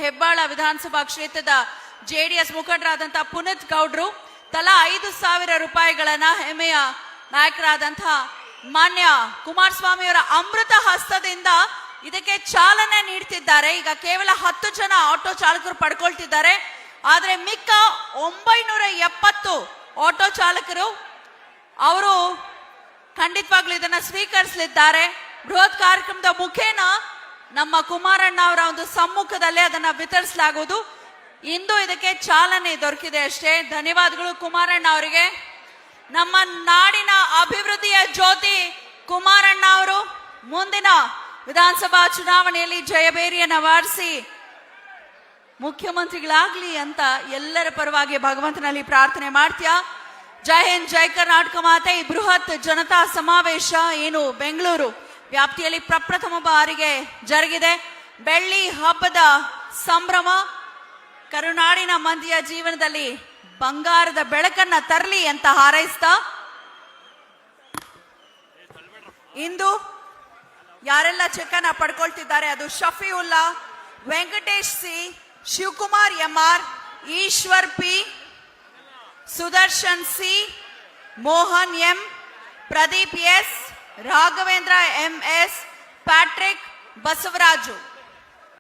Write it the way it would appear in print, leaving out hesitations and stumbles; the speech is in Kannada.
ಹೆಬ್ಬಾಳ ವಿಧಾನಸಭಾ ಕ್ಷೇತ್ರದ ಜೆಡಿಎಸ್ ಮುಖಂಡರಾದಂತಹ ಪುನೀತ್ ಗೌಡ್ರು ತಲಾ 5,000 ರೂಪಾಯಿಗಳನ್ನ ಹೆಮ್ಮೆಯ ನಾಯಕರಾದಂತಹ ಮಾನ್ಯ ಕುಮಾರಸ್ವಾಮಿ ಅವರ ಅಮೃತ ಹಸ್ತದಿಂದ ಇದಕ್ಕೆ ಚಾಲನೆ ನೀಡ್ತಿದ್ದಾರೆ. ಈಗ ಕೇವಲ 10 ಜನ ಆಟೋ ಚಾಲಕರು ಪಡ್ಕೊಳ್ತಿದ್ದಾರೆ. ಆದ್ರೆ ಮಿಕ್ಕ 970 ಆಟೋ ಚಾಲಕರು ಅವರು ಖಂಡಿತವಾಗ್ಲೂ ಇದನ್ನ ಸ್ವೀಕರಿಸಲಿದ್ದಾರೆ. ಬೃಹತ್ ಕಾರ್ಯಕ್ರಮದ ಮುಖೇನ ನಮ್ಮ ಕುಮಾರಣ್ಣ ಅವರ ಒಂದು ಸಮ್ಮುಖದಲ್ಲೇ ಅದನ್ನ ವಿತರಿಸಲಾಗುವುದು. ಇಂದು ಇದಕ್ಕೆ ಚಾಲನೆ ದೊರಕಿದೆ ಅಷ್ಟೇ. ಧನ್ಯವಾದಗಳು ಕುಮಾರಣ್ಣ ಅವರಿಗೆ. ನಮ್ಮ ನಾಡಿನ ಅಭಿವೃದ್ಧಿಯ ಜ್ಯೋತಿ ಕುಮಾರಣ್ಣ ಅವರು ಮುಂದಿನ ವಿಧಾನಸಭಾ ಚುನಾವಣೆಯಲ್ಲಿ ಜಯಬೇರಿಯನ್ನ ವಾರಿಸಿ ಮುಖ್ಯಮಂತ್ರಿಗಳಾಗ್ಲಿ ಅಂತ ಎಲ್ಲರ ಪರವಾಗಿ ಭಗವಂತನಲ್ಲಿ ಪ್ರಾರ್ಥನೆ ಮಾಡ್ತೀಯಾ. ಜೈ ಹಿಂದ್, ಜೈ ಕರ್ನಾಟಕ ಮಾತೆ. ಈ ಬೃಹತ್ ಜನತಾ ಸಮಾವೇಶ ಏನು ಬೆಂಗಳೂರು ವ್ಯಾಪ್ತಿಯಲ್ಲಿ ಪ್ರಪ್ರಥಮ ಬಾರಿಗೆ ಜರುಗಿದೆ. ಬೆಳ್ಳಿ ಹಬ್ಬದ ಸಂಭ್ರಮ ಕರುನಾಡಿನ ಮಂದಿಯ ಜೀವನದಲ್ಲಿ ಬಂಗಾರದ ಬೆಳಕನ್ನ ತರಲಿ ಅಂತ ಹಾರೈಸ್ತಾ ಇಂದು ಯಾರೆಲ್ಲ ಚೆಕ್ ಅನ್ನ ಪಡ್ಕೊಳ್ತಿದ್ದಾರೆ ಅದು Shafiulla, Venkatesh C, Shivakumar MR, Eshwar P, Sudarshan C, Mohan M, Pradeep S, Raghavendra MS, Patrick, Basavaraju.